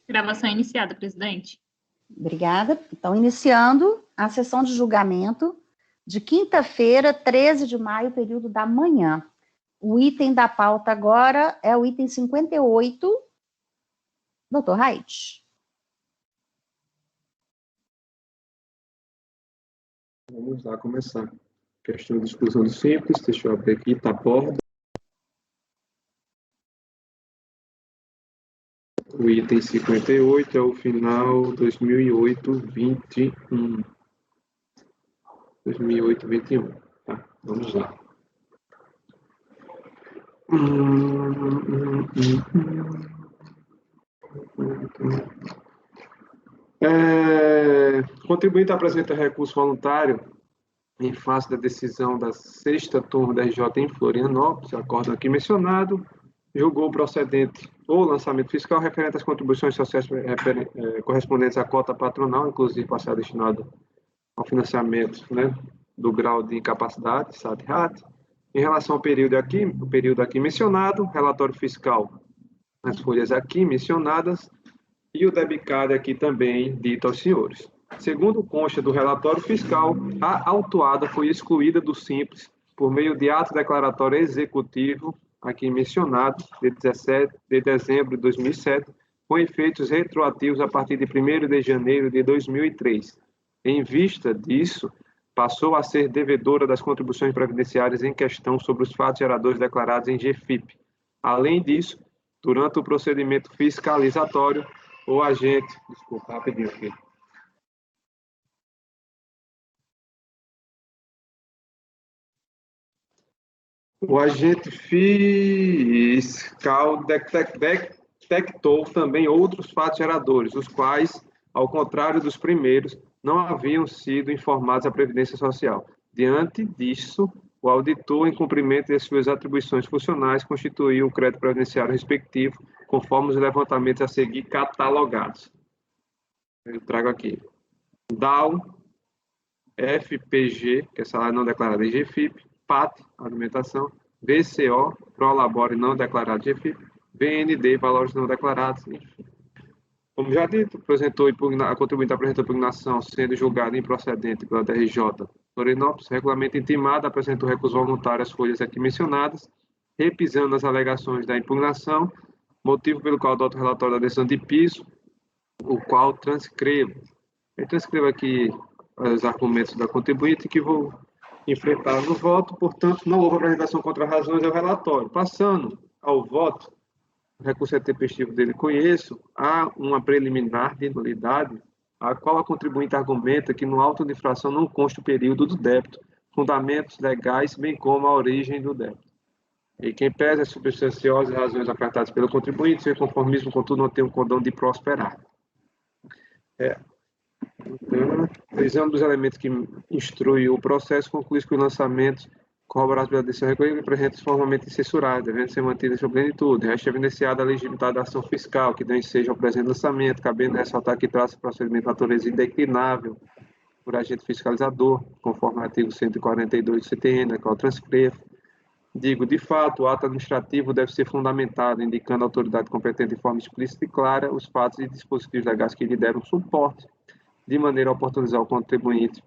Gravação iniciada, presidente. Obrigada. Então, iniciando a sessão de julgamento de quinta-feira, 13 de maio, período da manhã. O item da pauta agora é o item 58. Doutor Raid. Vamos lá começar. Questão de exclusão simples, deixa eu abrir aqui, tá a borda. O item 58 é o final 2008-21. 2008-21. Tá, vamos lá. Contribuinte apresenta recurso voluntário em face da decisão da 6ª turma da RJ em Florianópolis, acórdão aqui mencionado, julgou procedente o lançamento fiscal referente às contribuições sociais correspondentes à cota patronal, inclusive passar destinado ao financiamento, né, do grau de incapacidade, SAD-RAT. Em relação ao período aqui mencionado, relatório fiscal, as folhas aqui mencionadas, e o debicado aqui também dito aos senhores. Segundo consta do relatório fiscal, a autuada foi excluída do Simples por meio de ato declaratório executivo, aqui mencionado, de 17 de dezembro de 2007, com efeitos retroativos a partir de 1º de janeiro de 2003. Em vista disso, passou a ser devedora das contribuições previdenciárias em questão sobre os fatos geradores declarados em GFIP. Além disso, durante o procedimento fiscalizatório, o agente... Desculpa, rapidinho aqui. O agente fiscal detectou também outros fatos geradores, os quais, ao contrário dos primeiros, não haviam sido informados à Previdência Social. Diante disso, o auditor, em cumprimento de suas atribuições funcionais, constituiu o crédito previdenciário respectivo, conforme os levantamentos a seguir catalogados. Eu trago aqui. DAO, FPG, que é salário não declarado em GFIP, PAT, alimentação, VCO, Prolabore não declarado de GFIP, VND, valores não declarados, enfim. Como já dito, a contribuinte apresentou impugnação sendo julgada improcedente pela DRJ Florianópolis, regulamento intimado, apresentou recurso voluntário às folhas aqui mencionadas, repisando as alegações da impugnação, motivo pelo qual adoto o relatório da decisão de piso, o qual transcrevo. Eu transcrevo aqui os argumentos da contribuinte que vou enfrentar no voto, portanto, não houve apresentação contra razões ao relatório. Passando ao voto, o recurso intempestivo dele conheço, há uma preliminar de nulidade, a qual a contribuinte argumenta que no auto de infração não consta o período do débito, fundamentos legais, bem como a origem do débito. E quem pesa as substanciosas razões apresentadas pelo contribuinte, seu conformismo, contudo, não tem um condão de prosperar. O exame dos elementos que instrui o processo conclui que o lançamento corroborado pela decisão recolhida apresenta formalmente censurado, devendo ser mantida em sua plenitude. Resta evidenciada a legitimidade da ação fiscal, que deu ensejo ao presente lançamento, cabendo ressaltar que trata-se de procedimento de natureza indeclinável por agente fiscalizador, conforme o artigo 142 do CTN, qual transcrevo. Digo, de fato, o ato administrativo deve ser fundamentado, indicando a autoridade competente de forma explícita e clara os fatos e dispositivos legais que lhe deram suporte, de maneira a oportunizar o contribuinte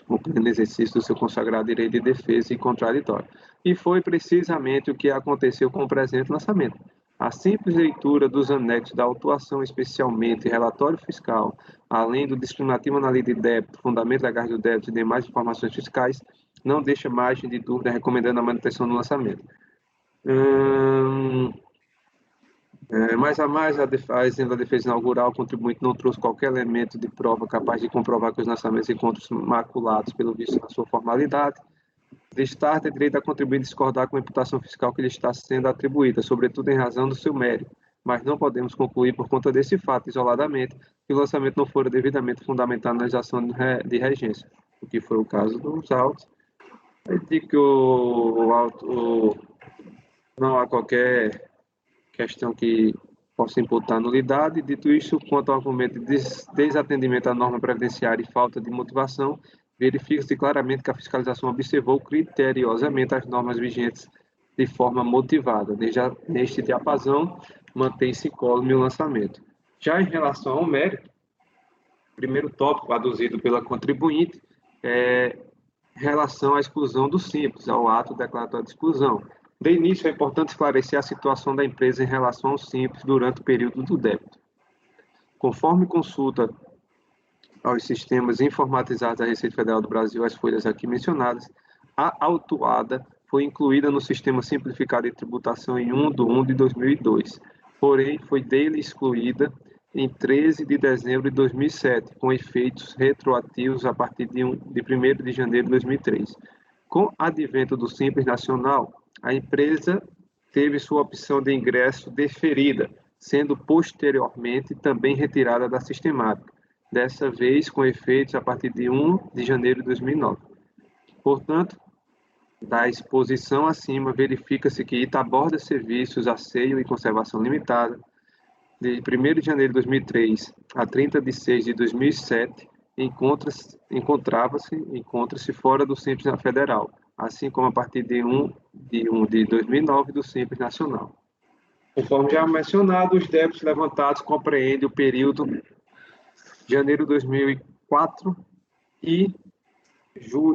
o pleno exercício do seu consagrado direito de defesa e contraditório. E foi precisamente o que aconteceu com o presente lançamento. A simples leitura dos anexos da autuação, especialmente relatório fiscal, além do discriminativo na lei de débito, fundamento legais do débito e demais informações fiscais, não deixa margem de dúvida recomendando a manutenção do lançamento. Mais a mais, a exemplo da defesa inaugural, o contribuinte não trouxe qualquer elemento de prova capaz de comprovar que os lançamentos encontram-se maculados pelo vício na sua formalidade. Destarta é direito a contribuinte discordar com a imputação fiscal que lhe está sendo atribuída, sobretudo em razão do seu mérito, mas não podemos concluir por conta desse fato, isoladamente, que o lançamento não fora devidamente fundamentado na legislação de regência, o que foi o caso dos autos. Eu digo que não há qualquer questão que possa imputar nulidade. Dito isso, quanto ao argumento de desatendimento à norma previdenciária e falta de motivação, verifica-se claramente que a fiscalização observou criteriosamente as normas vigentes de forma motivada. Neste diapasão, mantém-se incólume o lançamento. Já em relação ao mérito, o primeiro tópico aduzido pela contribuinte é em relação à exclusão do simples, ao ato declaratório de exclusão. De início, é importante esclarecer a situação da empresa em relação ao simples durante o período do débito. Conforme consulta aos sistemas informatizados da Receita Federal do Brasil, as folhas aqui mencionadas, a autuada foi incluída no Sistema Simplificado de Tributação em 1 de 2002, porém foi dele excluída em 13 de dezembro de 2007, com efeitos retroativos a partir de 1º de janeiro de 2003. Com o advento do Simples Nacional, a empresa teve sua opção de ingresso deferida, sendo posteriormente também retirada da sistemática, dessa vez com efeitos a partir de 1 de janeiro de 2009. Portanto, da exposição acima, verifica-se que Itaborda Serviços, Asseio e Conservação Limitada, de 1º de janeiro de 2003 a 30 de 6 de 2007, encontra-se fora do Simples Federal, assim como a partir de 1 de 2009 do Simples Nacional. Conforme já mencionado, os débitos levantados compreendem o período de janeiro de 2004 e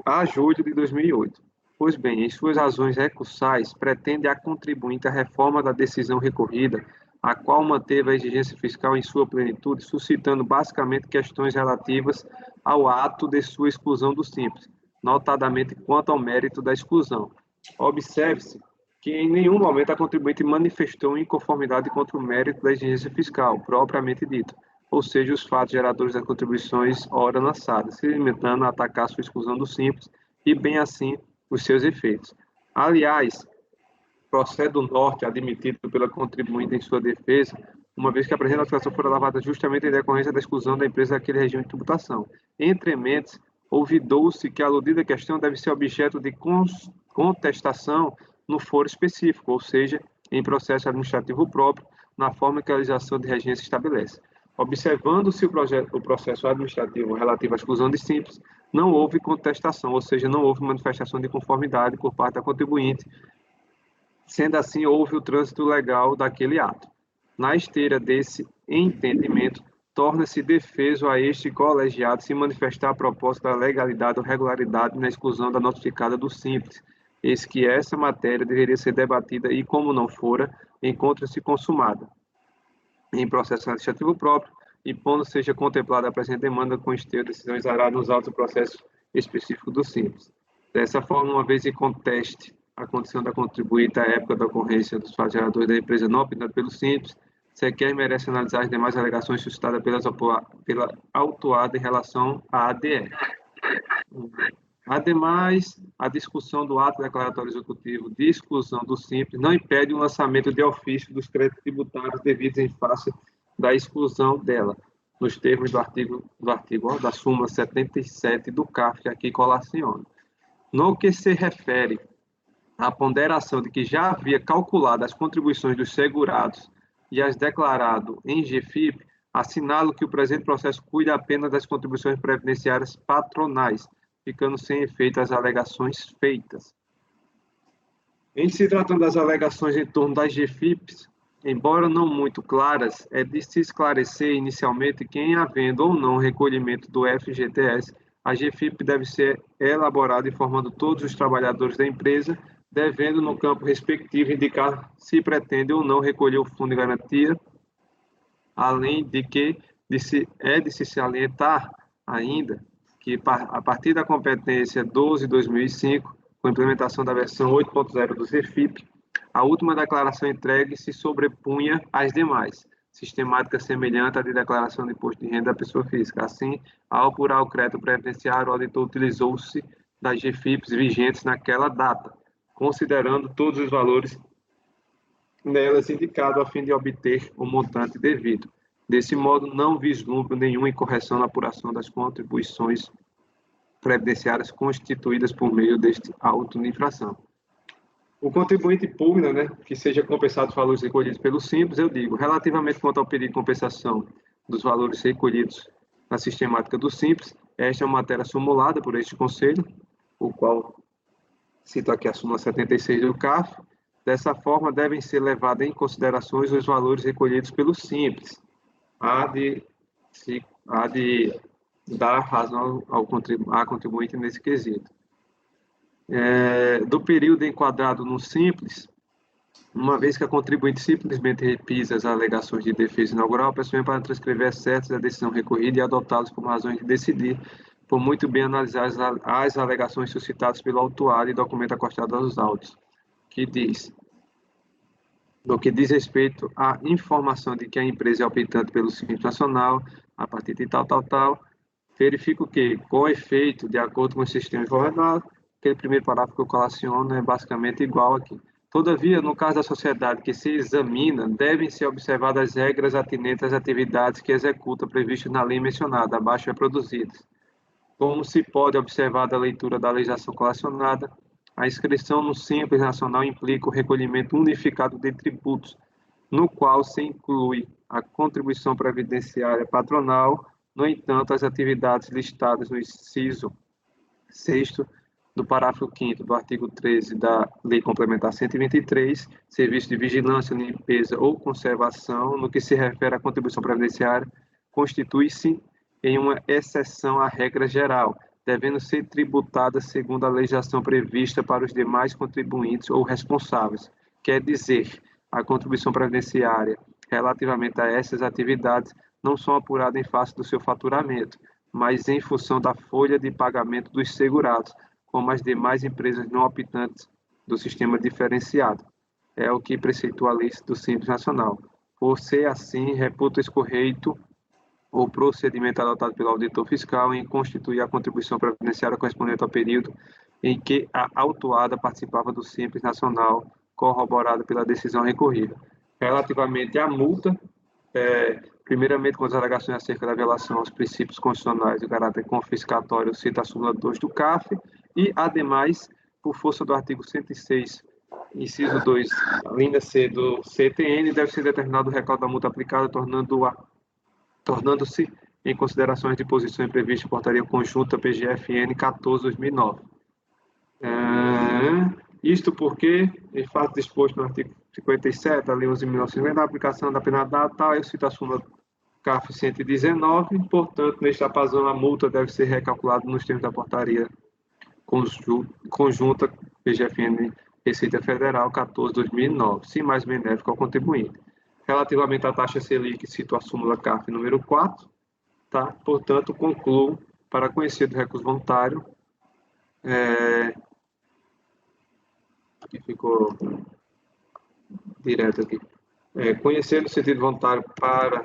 a julho de 2008. Pois bem, em suas razões recursais, pretende a contribuinte a reforma da decisão recorrida, a qual manteve a exigência fiscal em sua plenitude, suscitando basicamente questões relativas ao ato de sua exclusão do simples, notadamente quanto ao mérito da exclusão. Observe-se que em nenhum momento a contribuinte manifestou inconformidade contra o mérito da exigência fiscal, propriamente dita, ou seja, os fatos geradores das contribuições ora lançadas, se limitando a atacar sua exclusão do simples e, bem assim, os seus efeitos. Aliás, procede o norte admitido pela contribuinte em sua defesa, uma vez que a presente notificação fora lavada justamente em decorrência da exclusão da empresa daquele regime de tributação. Entre mentes, ouvidou-se que a aludida questão deve ser objeto de contestação no foro específico, ou seja, em processo administrativo próprio, na forma que a legislação de regência estabelece. Observando-se o processo administrativo relativo à exclusão de simples, não houve contestação, ou seja, não houve manifestação de conformidade por parte da contribuinte. Sendo assim, houve o trânsito legal daquele ato. Na esteira desse entendimento, torna-se defeso a este colegiado se manifestar a propósito da legalidade ou regularidade na exclusão da notificada do simples, eis que essa matéria deveria ser debatida e, como não fora, encontra-se consumada em processo administrativo próprio, e pondo seja contemplada a presente demanda com esteio de decisão exarada nos autos do processo específico do simples. Dessa forma, uma vez em conteste a condição da contribuinte à época da ocorrência dos fatos geradores da empresa não opinado pelo simples, sequer merece analisar as demais alegações suscitadas pela autuada em relação à ADE. Ademais, a discussão do ato declaratório executivo de exclusão do simples não impede o lançamento de ofício dos créditos tributários devidos em face da exclusão dela, nos termos da súmula 77 do CARF, que aqui colaciona. No que se refere à ponderação de que já havia calculado as contribuições dos segurados e as declarado em GFIP, assinalo que o presente processo cuida apenas das contribuições previdenciárias patronais, ficando sem efeito as alegações feitas. Em se tratando das alegações em torno das GFIPs, embora não muito claras, é de se esclarecer inicialmente que, em havendo ou não recolhimento do FGTS, a GFIP deve ser elaborada informando todos os trabalhadores da empresa, devendo, no campo respectivo, indicar se pretende ou não recolher o fundo de garantia, além de que de se salientar ainda que, a partir da competência 12/2005, com implementação da versão 8.0 do CFIP, a última declaração entregue se sobrepunha às demais, sistemática semelhante à de declaração de imposto de renda da pessoa física. Assim, ao apurar o crédito previdenciário, o auditor utilizou-se das GFIPs vigentes naquela data, considerando todos os valores nelas indicados a fim de obter o montante devido. Desse modo, não vislumbro nenhuma incorreção na apuração das contribuições previdenciárias constituídas por meio deste auto de infração. O contribuinte pugna, que seja compensado os valores recolhidos pelo Simples, eu digo, relativamente quanto ao pedido de compensação dos valores recolhidos na sistemática do Simples, esta é uma matéria sumulada por este Conselho, o qual cito aqui a súmula 76 do CARF. Dessa forma, devem ser levados em consideração os valores recolhidos pelo Simples. há de dar razão à contribuinte nesse quesito. Do período enquadrado no simples, uma vez que a contribuinte simplesmente repisa as alegações de defesa inaugural, pressiona para transcrever certas da decisão recorrida e adotá-las como razões de decidir, por muito bem analisar as alegações suscitadas pelo autuado e documento acostado aos autos, que diz: no que diz respeito à informação de que a empresa é optante pelo Simples Nacional, a partir de tal, verifico que, com efeito, de acordo com o sistema informacional, aquele primeiro parágrafo que eu colaciono é basicamente igual aqui. Todavia, no caso da sociedade que se examina, devem ser observadas as regras atinentes às atividades que executa previstas na lei mencionada, abaixo reproduzidas. Como se pode observar da leitura da legislação colacionada, a inscrição no Simples Nacional implica o recolhimento unificado de tributos, no qual se inclui a contribuição previdenciária patronal. No entanto, as atividades listadas no inciso 6º do parágrafo 5º do artigo 13 da Lei Complementar 123, serviço de vigilância, limpeza ou conservação, no que se refere à contribuição previdenciária, constitui-se em uma exceção à regra geral, devendo ser tributada segundo a legislação prevista para os demais contribuintes ou responsáveis. Quer dizer, a contribuição previdenciária relativamente a essas atividades não são apuradas em face do seu faturamento, mas em função da folha de pagamento dos segurados, como as demais empresas não optantes do sistema diferenciado. É o que preceitua a lei do Simples Nacional. Por ser assim, reputa escorreito o procedimento adotado pelo auditor fiscal em constituir a contribuição previdenciária correspondente ao período em que a autuada participava do Simples Nacional, corroborada pela decisão recorrida. Relativamente à multa, primeiramente, com as alegações acerca da violação aos princípios constitucionais de caráter confiscatório, cita a súmula 2 do CAF, e, ademais, por força do artigo 106, inciso 2, linha C do CTN, deve ser determinado o recalque da multa aplicada, tornando-se em consideração as disposições previstas em portaria conjunta PGFN 14/2009. Isto porque, em fato disposto no artigo 57 da Lei 11.950, a aplicação da penalidade tal, eu cito a súmula CAF 119, portanto, neste apazão, a multa deve ser recalculada nos termos da portaria conjunta PGFN Receita Federal 14/2009, se mais benéfico ao contribuinte. Relativamente à taxa Selic, cito a súmula CAF número 4, tá? Portanto, concluo, para conhecer do recurso voluntário, que ficou direto aqui, conhecer no sentido voluntário para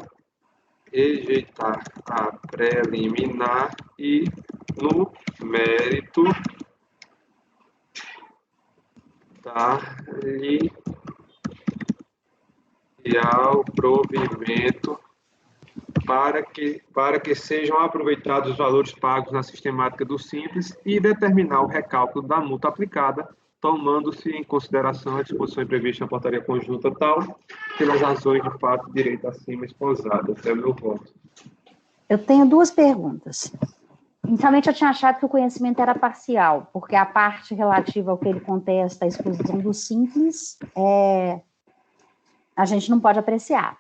rejeitar a preliminar e, no mérito, dar-lhe ao provimento para que sejam aproveitados os valores pagos na sistemática do Simples e determinar o recálculo da multa aplicada, tomando-se em consideração as disposições previstas na portaria conjunta tal, pelas razões de fato de direito acima exposadas. É o meu voto. Eu tenho duas perguntas. Inicialmente, eu tinha achado que o conhecimento era parcial, porque a parte relativa ao que ele contesta, a exposição do Simples, a gente não pode apreciar.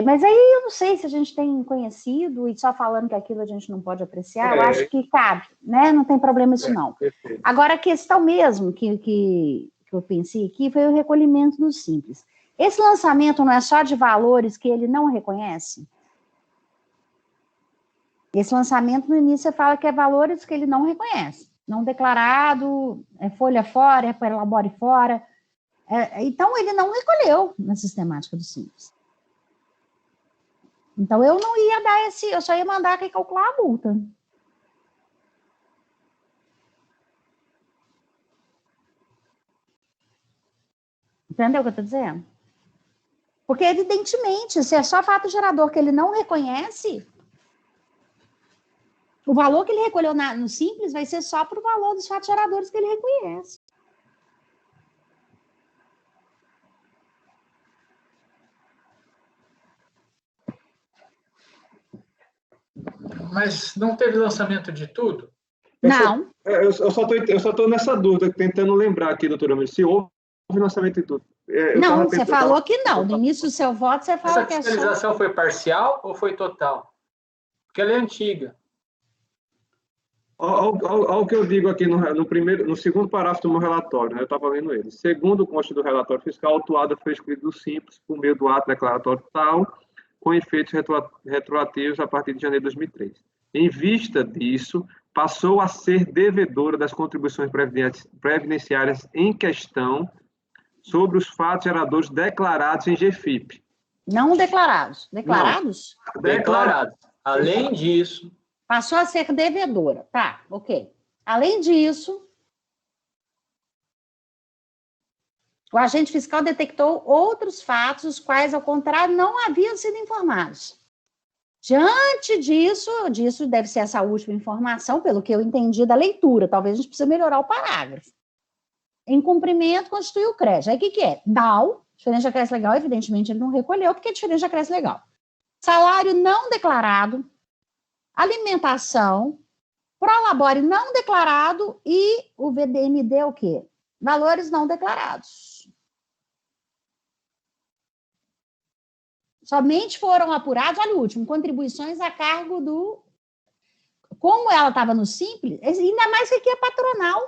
Mas aí eu não sei se a gente tem conhecido e só falando que aquilo a gente não pode apreciar, eu acho que cabe, né? Não tem problema isso não. Perfeito. Agora, a questão mesmo que eu pensei aqui foi o recolhimento do Simples. Esse lançamento não é só de valores que ele não reconhece? Esse lançamento, no início, você fala que é valores que ele não reconhece. Não declarado, é folha fora, é elabore fora. Então, ele não recolheu na sistemática do Simples. Então, eu não ia dar eu só ia mandar calcular a multa. Entendeu o que eu estou dizendo? Porque, evidentemente, se é só fato gerador que ele não reconhece, o valor que ele recolheu no Simples vai ser só para o valor dos fatos geradores que ele reconhece. Mas não teve lançamento de tudo? Não. Eu só estou nessa dúvida, tentando lembrar aqui, doutora, se houve lançamento de tudo. Não, tava você pensando- falou que não. No início do seu voto, você fala Essa que é só... fiscalização foi parcial ou foi total? Porque ela é antiga. Olha o que eu digo aqui no segundo parágrafo do meu relatório, né? Eu estava lendo ele. Segundo o consta do relatório fiscal, a autuada foi excluída do Simples por meio do ato declaratório tal, com efeitos retroativos a partir de janeiro de 2003. Em vista disso, passou a ser devedora das contribuições previdenciárias em questão sobre os fatos geradores declarados em GFIP. Não declarados. Declarados? Declarado. Além disso, Passou a ser devedora. Tá, ok. Além disso, o agente fiscal detectou outros fatos, os quais, ao contrário, não haviam sido informados. Diante disso deve ser essa última informação, pelo que eu entendi da leitura, talvez a gente precise melhorar o parágrafo. Em cumprimento, constituiu o crédito. Aí o que é? DAO, diferença de acréscimo legal, evidentemente ele não recolheu, porque é diferença de acréscimo legal. Salário não declarado, alimentação, prolabore não declarado e o VDND é o quê? Valores não declarados. Somente foram apurados, olha o último, contribuições a cargo do... Como ela estava no Simples, ainda mais que aqui é patronal.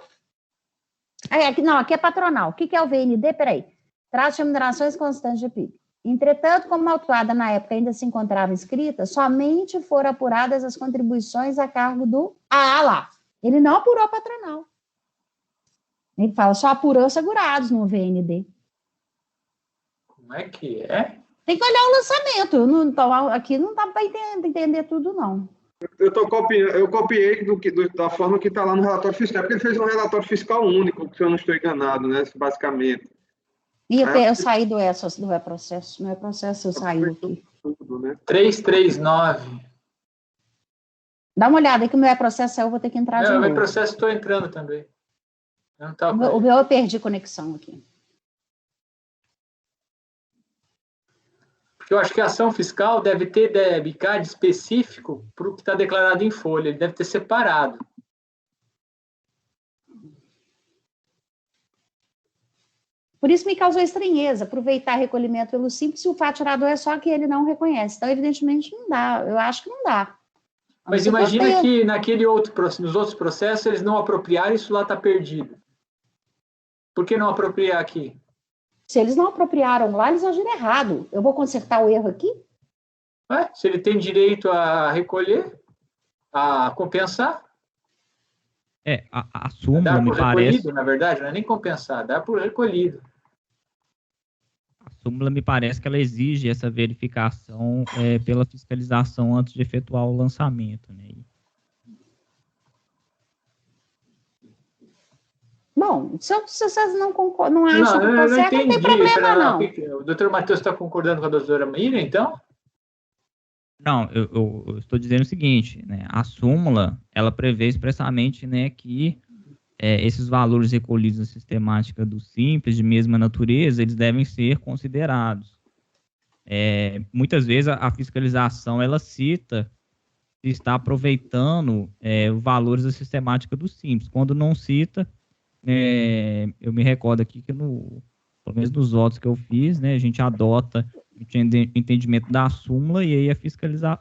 Aqui é patronal. O que é o VND? Peraí. Traz de remunerações constantes de PIB. Entretanto, como a autuada na época ainda se encontrava inscrita, somente foram apuradas as contribuições a cargo do... lá. Ele não apurou a patronal. Ele fala, só apurou os segurados no VND. como é que é? Tem que olhar o lançamento. Aqui não dá para entender tudo, não. Eu copiei da forma que está lá no relatório fiscal, porque ele fez um relatório fiscal único, se eu não estou enganado, né? Basicamente. E eu saí do e-processo. No e-processo eu saí aqui. Tudo, né? 339. Dá uma olhada aí que o meu e-processo saiu, eu vou ter que entrar de Não, novo. o processo estou entrando também. Eu não tava O meu eu perdi conexão aqui. Porque eu acho que a ação fiscal deve ter debicad específico para o que está declarado em folha. Ele deve ter separado. Por isso me causou estranheza, aproveitar recolhimento pelo Simples, se o fato gerador é só que ele não reconhece. Então, evidentemente, não dá. Eu acho que não dá. Mas imagina que nos outros processos eles não apropriaram, isso lá está perdido. Por que não apropriar aqui? Se eles não apropriaram lá, eles agiram errado. Eu vou consertar o erro aqui? Se ele tem direito a recolher, a compensar, A súmula dá me por parece... recolhido, na verdade, não é nem compensar, dá por recolhido. A súmula me parece que ela exige essa verificação pela fiscalização antes de efetuar o lançamento, né? Bom, se vocês não concordam, não acham que está certo, não tem entendi. problema, não. O doutor Matheus está concordando com a doutora Miriam, então? Não, eu estou dizendo o seguinte, né? A súmula, ela prevê expressamente, né, que esses valores recolhidos na sistemática do Simples, de mesma natureza, eles devem ser considerados. Muitas vezes a fiscalização, ela cita se está aproveitando os valores da sistemática do Simples. Quando não cita, eu me recordo aqui que, pelo menos nos votos que eu fiz, né, a gente adota o entendimento da súmula e aí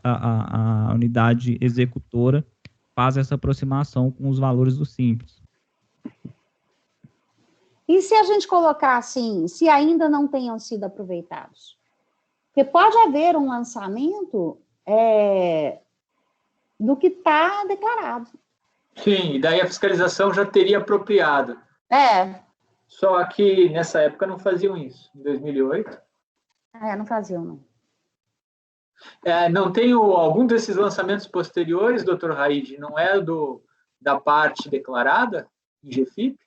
a unidade executora faz essa aproximação com os valores do Simples. E se a gente colocar assim, se ainda não tenham sido aproveitados? Porque pode haver um lançamento do que está declarado. Sim, e daí a fiscalização já teria apropriado. Só que nessa época não faziam isso, em 2008. Não faziam, não. Não tem algum desses lançamentos posteriores, doutor Raide, não é da parte declarada em GFIP?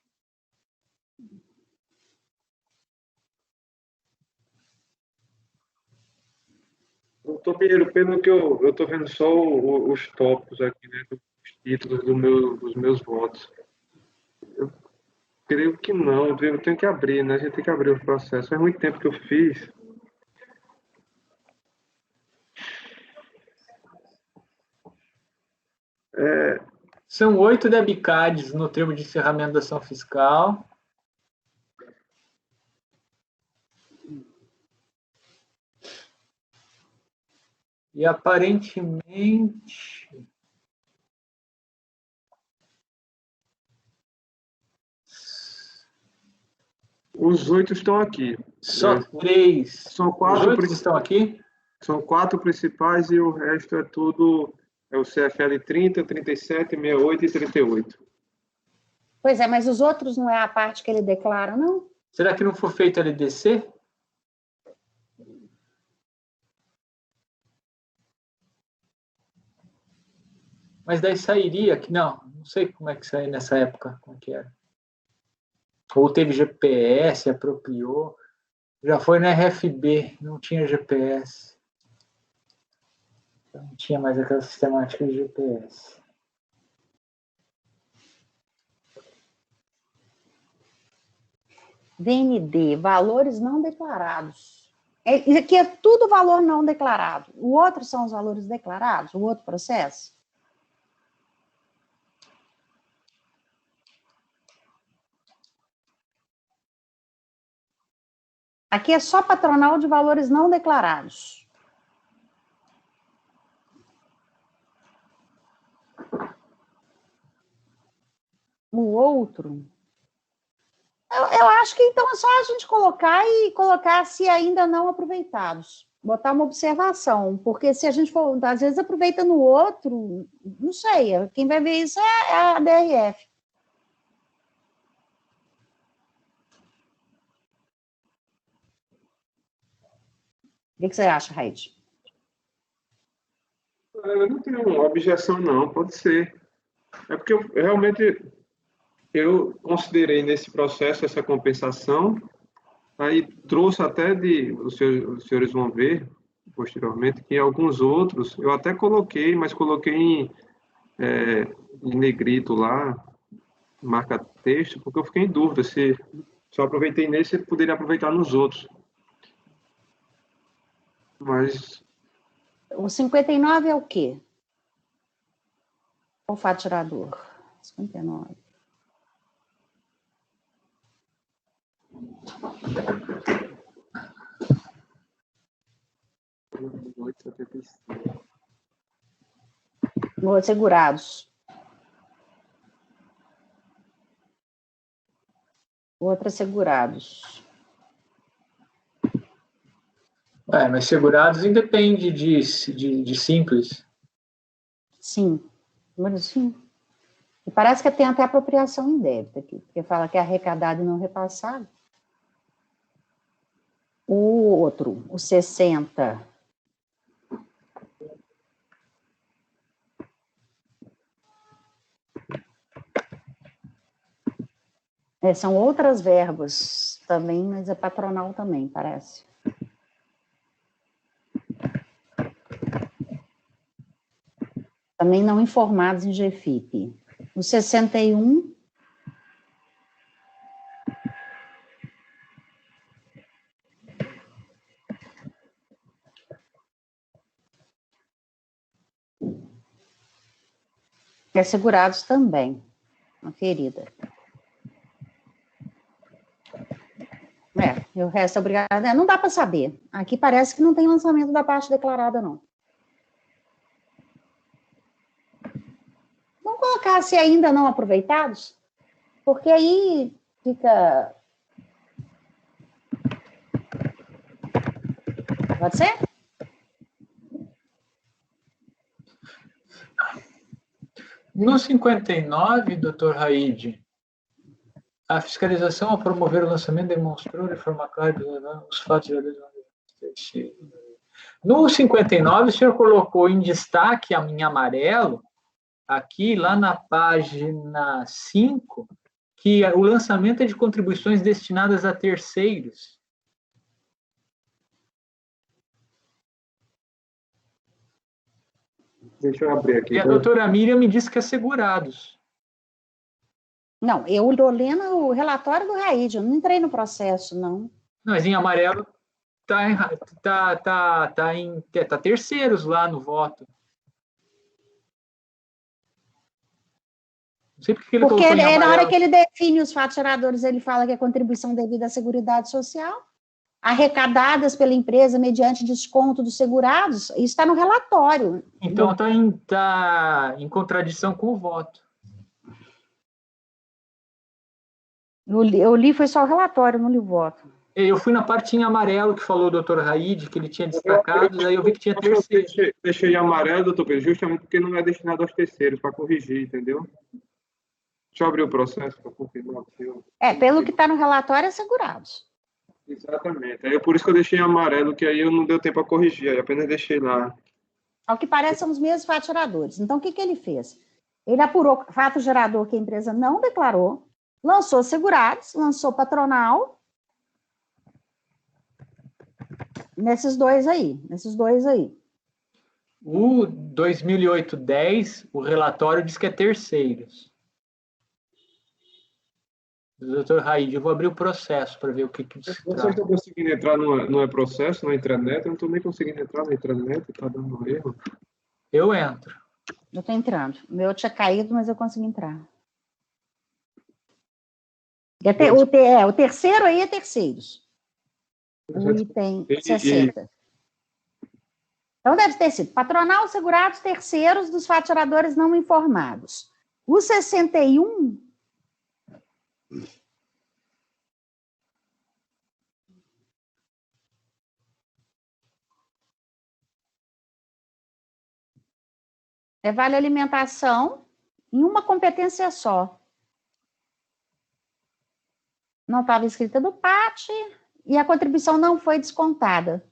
Doutor Pinheiro, pelo que eu estou vendo só os tópicos aqui, né, os títulos dos meus votos. Eu creio que não, eu tenho que abrir, né? A gente tem que abrir o processo. Faz muito tempo que eu fiz. São 8 debicads no termo de encerramento da ação fiscal. E aparentemente... Os 8 estão aqui. Só 3. São Os 4 8 estão aqui? São 4 principais e o resto é tudo, é o CFL 30, 37, 68 e 38. Pois é, mas os outros não é a parte que ele declara, não? Será que não foi feito LDC? Mas daí sairia que não sei como é que saiu nessa época, como que era. Ou teve GPS, apropriou. Já foi na RFB, não tinha GPS. Não tinha mais aquela sistemática de GPS. VND, valores não declarados. Isso aqui é tudo valor não declarado. O outro são os valores declarados, o outro processo? Aqui é só patronal de valores não declarados. O outro... Eu acho que então é só a gente colocar se ainda não aproveitados. Botar uma observação, porque se a gente for, às vezes aproveita no outro, não sei, quem vai ver isso é a DRF. O que você acha, Raide? Eu não tenho objeção, não, pode ser. É porque eu considerei nesse processo essa compensação, aí trouxe até os senhores vão ver posteriormente que alguns outros eu até coloquei, mas coloquei em negrito lá, marca texto, porque eu fiquei em dúvida se eu aproveitei nesse, eu poderia aproveitar nos outros. Mas... O 59 é o quê? O faturador. 59. Nos segurados. Outros segurados. Mas segurados independe de simples. Sim. Mas sim. E parece que tem até apropriação em débito aqui, porque fala que é arrecadado e não repassado. O outro, o 60. São outras verbas também, mas é patronal também, parece. Também não informados em GFIP. O 61. É segurados também, aferida. E o resto é obrigado. Não dá para saber. Aqui parece que não tem lançamento da parte declarada, não. Vamos colocar se ainda não aproveitados, porque aí fica... Pode ser? No 59, doutor Raide, a fiscalização ao promover o lançamento demonstrou de forma clara os fatos de... No 59, o senhor colocou em destaque, em amarelo, aqui, lá na página 5, que o lançamento é de contribuições destinadas a terceiros. Deixa eu abrir aqui. E a doutora Miriam me disse que é segurados. Não, eu estou lendo o relatório do Raide, eu não entrei no processo, não. Não, mas em amarelo tá terceiros lá no voto. Não sei porque ele porque colocou na hora que ele define os fatos geradores, ele fala que é contribuição devida à Seguridade Social. arrecadadas pela empresa mediante desconto dos segurados, isso está no relatório. Então está em contradição com o voto. Eu li, foi só o relatório, não li o voto. Eu fui na parte em amarelo que falou o doutor Raid, que ele tinha destacado, aí eu vi que tinha terceiro. Deixei em amarelo, doutor Pedro, justamente porque não é destinado aos terceiros, para corrigir, entendeu? Deixa eu abrir o processo para confirmar. Pelo que está no relatório, é segurados. Exatamente. Aí, por isso que eu deixei em amarelo, que aí eu não deu tempo a corrigir, aí apenas deixei lá. Ao que parece, são os mesmos fatos geradores. Então, o que ele fez? Ele apurou fato gerador que a empresa não declarou, lançou segurados, lançou patronal, nesses dois aí. O 2008-10, o relatório diz que é terceiros. Doutor Raid, eu vou abrir o processo para ver o que se Vocês trata. estão conseguindo entrar no e-processo, na intranet? Eu não estou nem conseguindo entrar na intranet, está dando um erro. Eu entro. Eu estou entrando. O meu tinha caído, mas eu consegui entrar. O terceiro aí é terceiros. O item 60. Então, deve ter sido patronal, segurados, terceiros dos fatos geradores não informados. O 61... vale alimentação em uma competência só. Não estava escrita do PAT e a contribuição não foi descontada.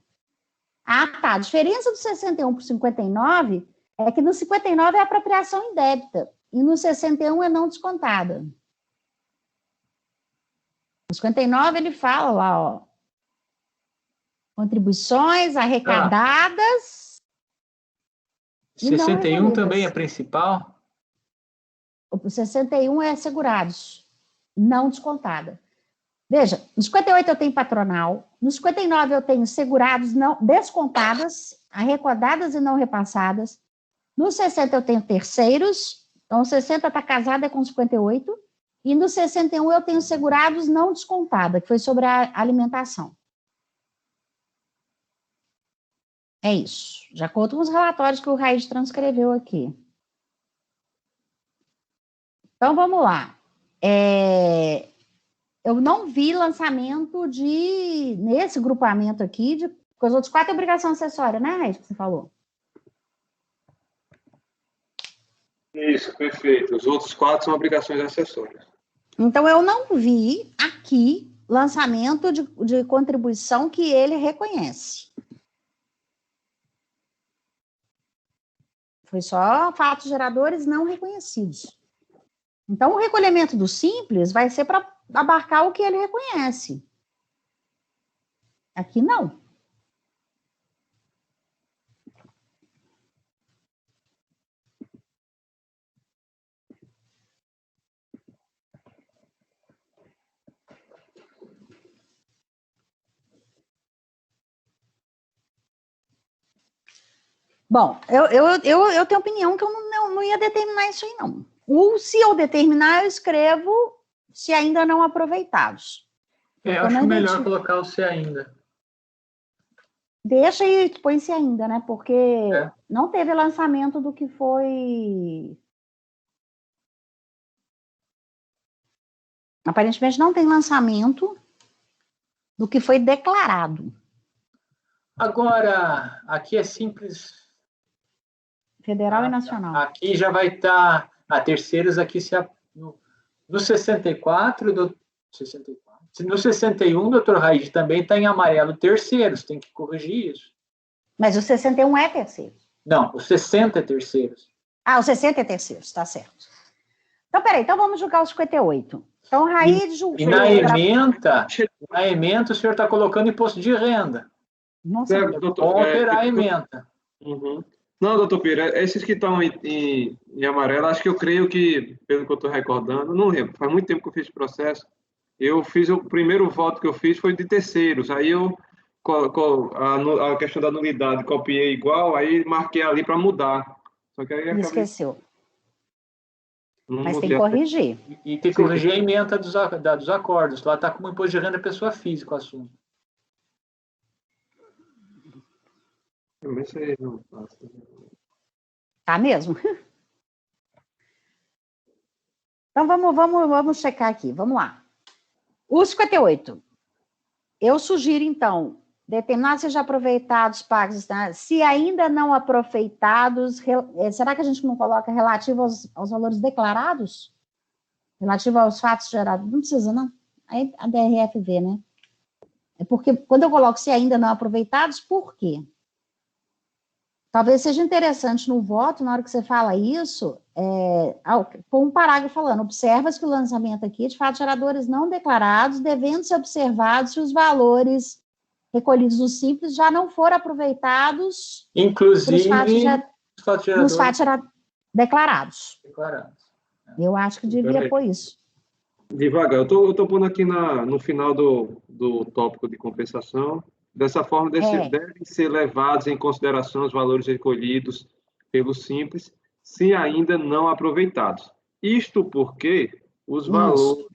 Ah, tá. A diferença do 61 para o 59 é que no 59 é apropriação indébita e no 61 é não descontada. No 59 ele fala lá, ó, contribuições arrecadadas. 61 também é principal? O 61 é segurados, não descontada. Veja, no 58 eu tenho patronal, no 59 eu tenho segurados não descontadas, arrecadadas e não repassadas. No 60 eu tenho terceiros, então o 60 está casado é com 58, e no 61 eu tenho segurados não descontada, que foi sobre a alimentação. É isso, de acordo com os relatórios que o Raid transcreveu aqui. Então, vamos lá. Eu não vi lançamento nesse grupamento aqui, porque os outros 4 é obrigação acessória, né, Raid, que você falou? Isso, perfeito. Os outros 4 são obrigações acessórias. Então, eu não vi aqui lançamento de contribuição que ele reconhece. Foi só fatos geradores não reconhecidos. Então, o recolhimento do simples vai ser para abarcar o que ele reconhece. Aqui, não. Bom, eu tenho opinião que eu não ia determinar isso aí, não. Ou, se eu determinar, eu escrevo se ainda não aproveitados. Eu acho melhor colocar o se ainda. Deixa e põe se ainda, né? Porque não teve lançamento do que foi... Aparentemente não tem lançamento do que foi declarado. Agora, aqui é simples... Federal e nacional. Aqui já vai estar... terceiros aqui no 64, no 61, doutor Raid, também está em amarelo terceiros, tem que corrigir isso. Mas o 61 é terceiros. Não, o 60 é terceiros. Ah, o 60 é terceiros, está certo. Então, peraí, então vamos julgar o 58. Então, o Raid julgou... E na ementa, o senhor está colocando imposto de renda. Não sei. Alterar a ementa. Uhum. Não, doutor Pira, esses que estão em amarelo, acho que eu creio que, pelo que eu estou recordando, não lembro, faz muito tempo que eu fiz esse processo, eu fiz, o primeiro voto que eu fiz foi de terceiros, aí eu, a questão da nulidade, copiei igual, aí marquei ali para mudar. Só que aí acabei... esqueceu. Mas tem que mudei. Corrigir. E tem que corrigir a ementa dos acordos, lá está como imposto de renda pessoa física o assunto. Mas isso aí não passa. Tá mesmo? Então, vamos checar aqui. Vamos lá. O 58. Eu sugiro, então, determinar seja aproveitados pagos, tá? Se ainda não aproveitados, será que a gente não coloca relativo aos valores declarados? Relativo aos fatos gerados? Não precisa, não. Aí a DRF vê, né? É porque, quando eu coloco se ainda não aproveitados, por quê? Talvez seja interessante no voto, na hora que você fala isso, com um parágrafo falando, observa-se que o lançamento aqui de fatos geradores não declarados, devendo ser observados se os valores recolhidos no Simples já não foram aproveitados, inclusive nos fatos declarados. Declarados. Eu acho que devia pôr isso. Devagar, eu tô pondo aqui no final do tópico de compensação. Dessa forma, devem ser levados em consideração os valores recolhidos pelo Simples, se ainda não aproveitados. Isto porque os valores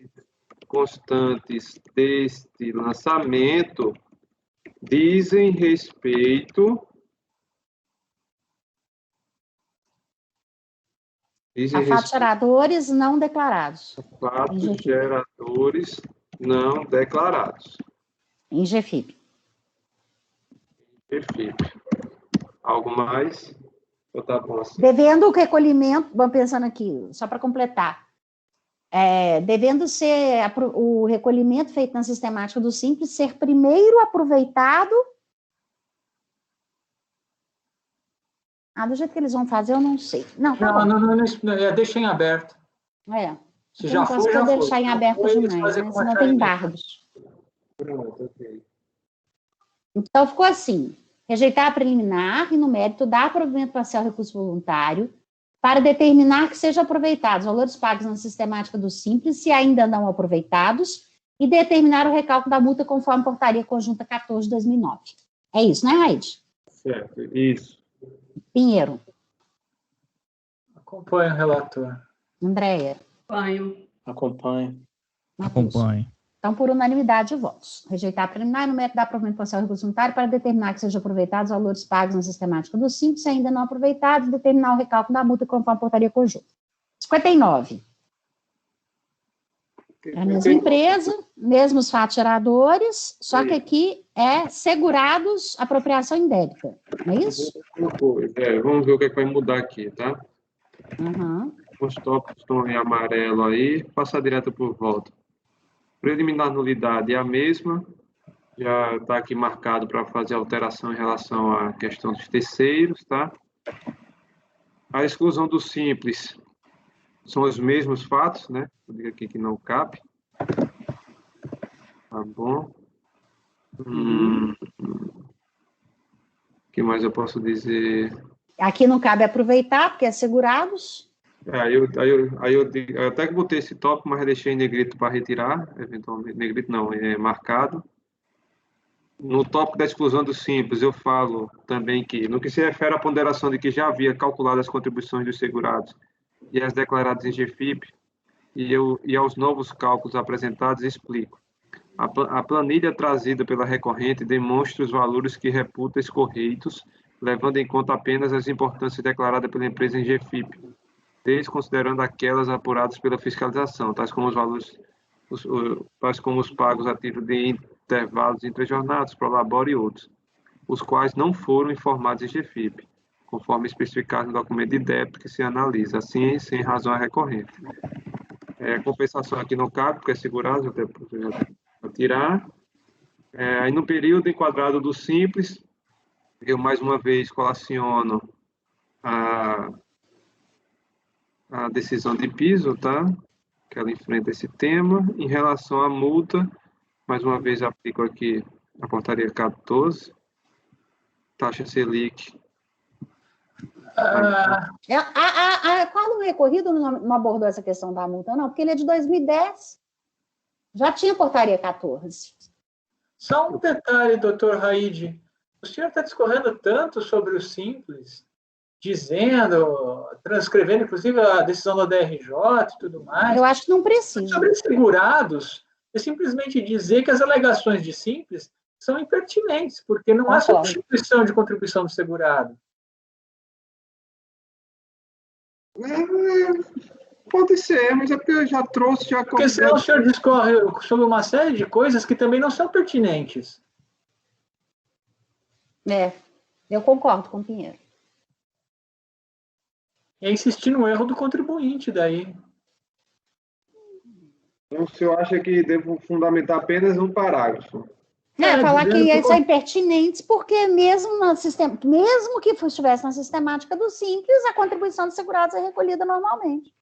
constantes deste lançamento dizem respeito a fatos geradores não declarados. Fatos geradores não declarados. Em GFIP. Perfeito. Algo mais? Ou tá bom assim? Devendo o recolhimento, vamos pensando aqui, só para completar, devendo ser o recolhimento feito na sistemática do Simples ser primeiro aproveitado. Do jeito que eles vão fazer, eu não sei. Não, deixa em aberto. Se já foi, já foi. Deixar em aberto demais, né? Senão tem embargos. Pronto, ok. Então, ficou assim, rejeitar a preliminar e no mérito dar provimento parcial ao recurso voluntário para determinar que sejam aproveitados valores pagos na sistemática do Simples, se ainda não aproveitados, e determinar o recálculo da multa conforme portaria conjunta 14 de 2009. É isso, né, Raide? Certo, isso. Pinheiro. Acompanho o relator. Andréia. Acompanho. Acompanho. Então, por unanimidade de votos. Rejeitar a preliminar e no mérito dar provimento parcial ao recurso voluntário para determinar que sejam aproveitados valores pagos na sistemática do Simples, se ainda não aproveitados, determinar o recálculo da multa conforme a portaria conjunta. 59. É a mesma empresa, mesmos fatos geradores, só que aqui é segurados apropriação indébita, não é isso? Vamos ver o que vai mudar aqui, tá? Uhum. Os tópicos estão em amarelo aí, passar direto por volta. Preliminar nulidade é a mesma, já está aqui marcado para fazer alteração em relação à questão dos terceiros, tá? A exclusão do Simples são os mesmos fatos, né? Vou dizer aqui que não cabe. Tá bom. O que mais eu posso dizer? Aqui não cabe aproveitar, porque é segurados. Eu até que botei esse tópico, mas deixei em negrito para retirar, eventualmente. Negrito não, é marcado. No tópico da exclusão do Simples, eu falo também que, no que se refere à ponderação de que já havia calculado as contribuições dos segurados e as declaradas em GFIP, e aos novos cálculos apresentados, explico. A planilha trazida pela recorrente demonstra os valores que reputa escorreitos, levando em conta apenas as importâncias declaradas pela empresa em GFIP, desconsiderando aquelas apuradas pela fiscalização, tais como os pagos a título de intervalos intrajornados, prolabore e outros, os quais não foram informados em GFIP, conforme especificado no documento de débito que se analisa, assim, sem razão a recorrente. Compensação aqui não cabe, porque é segurado, até vou tirar. Aí no período enquadrado do Simples, eu mais uma vez colaciono a decisão de piso, tá? Que ela enfrenta esse tema. Em relação à multa, mais uma vez aplico aqui a portaria 14, taxa Selic. Qual o recorrido não abordou essa questão da multa, não? Porque ele é de 2010. Já tinha portaria 14. Só um detalhe, doutor Raide. O senhor está discorrendo tanto sobre o Simples, transcrevendo, inclusive, a decisão da DRJ e tudo mais. Eu acho que não precisa. Sobre segurados, é simplesmente dizer que as alegações de Simples são impertinentes, porque não há Concordo. substituição de contribuição do segurado. Pode ser, mas é porque eu já trouxe, já Porque senão o senhor discorre sobre uma série de coisas que também não são pertinentes. Eu concordo com o Pinheiro. E insistir no erro do contribuinte daí. Então, o senhor acha que devo fundamentar apenas um parágrafo? Falar dizendo que que eles são impertinentes, porque mesmo que estivesse na sistemática do Simples, a contribuição dos segurados é recolhida normalmente.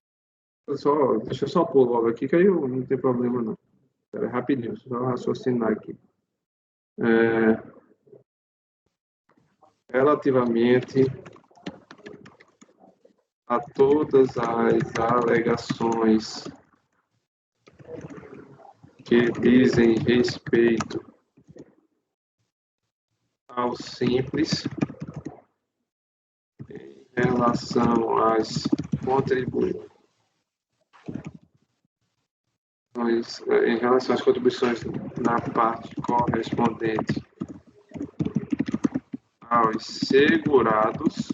Deixa eu só pôr logo aqui, que aí não tem problema não. Espera, rapidinho, só raciocinar aqui. Relativamente a todas as alegações que dizem respeito ao Simples em relação às contribuições, em relação às contribuições na parte correspondente aos segurados,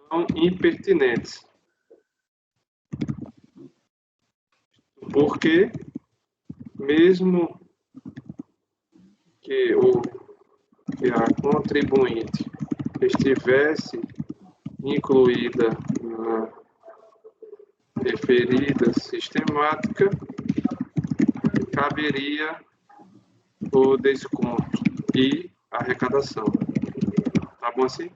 são impertinentes. Porque, mesmo que a contribuinte estivesse incluída na referida sistemática, caberia o desconto e arrecadação. Tá bom assim?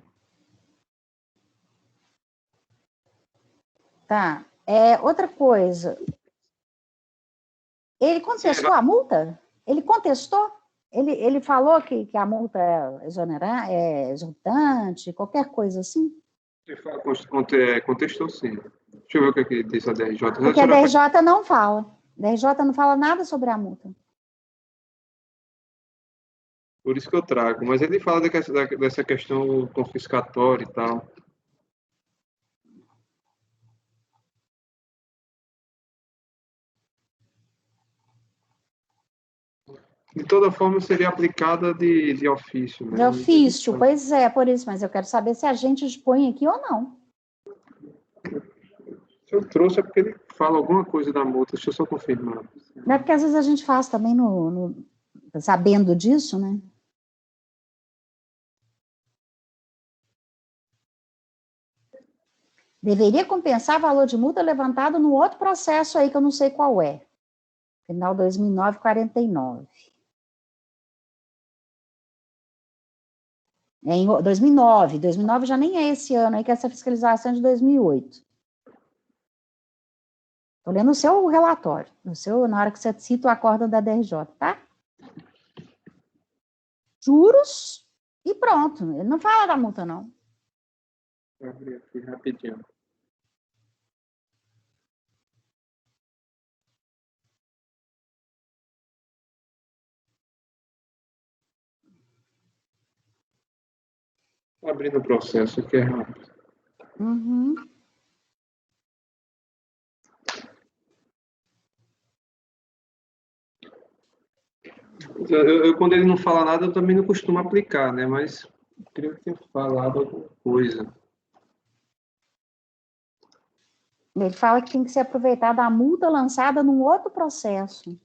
Tá. Outra coisa. Ele contestou a multa? Ele contestou? Ele falou que a multa é exorbitante, qualquer coisa assim? Contestou sim. Deixa eu ver o que é que diz a DRJ. Porque a DRJ não fala. A DRJ não fala nada sobre a multa. Por isso que eu trago. Mas ele fala dessa questão confiscatória e tal. De toda forma, seria aplicada de ofício. Né? De ofício, pois é, por isso. Mas eu quero saber se a gente expõe aqui ou não. Se eu trouxe é porque ele fala alguma coisa da multa. Deixa eu só confirmar. Não é porque às vezes a gente faz também sabendo disso, né? Deveria compensar valor de multa levantado no outro processo aí, que eu não sei qual é. Final 2009, 49. Em 2009. 2009 já nem é esse ano aí, que essa fiscalização é de 2008. Estou lendo o seu relatório, na hora que você cita o acórdão da DRJ, tá? Juros e pronto. Ele não fala da multa, não. Vou abrir aqui rapidinho. Vou abrir o processo aqui, é rápido. Uhum. Quando ele não fala nada, eu também não costumo aplicar, né? Mas eu queria ter falado alguma coisa. Ele fala que tem que ser aproveitada a multa lançada num outro processo.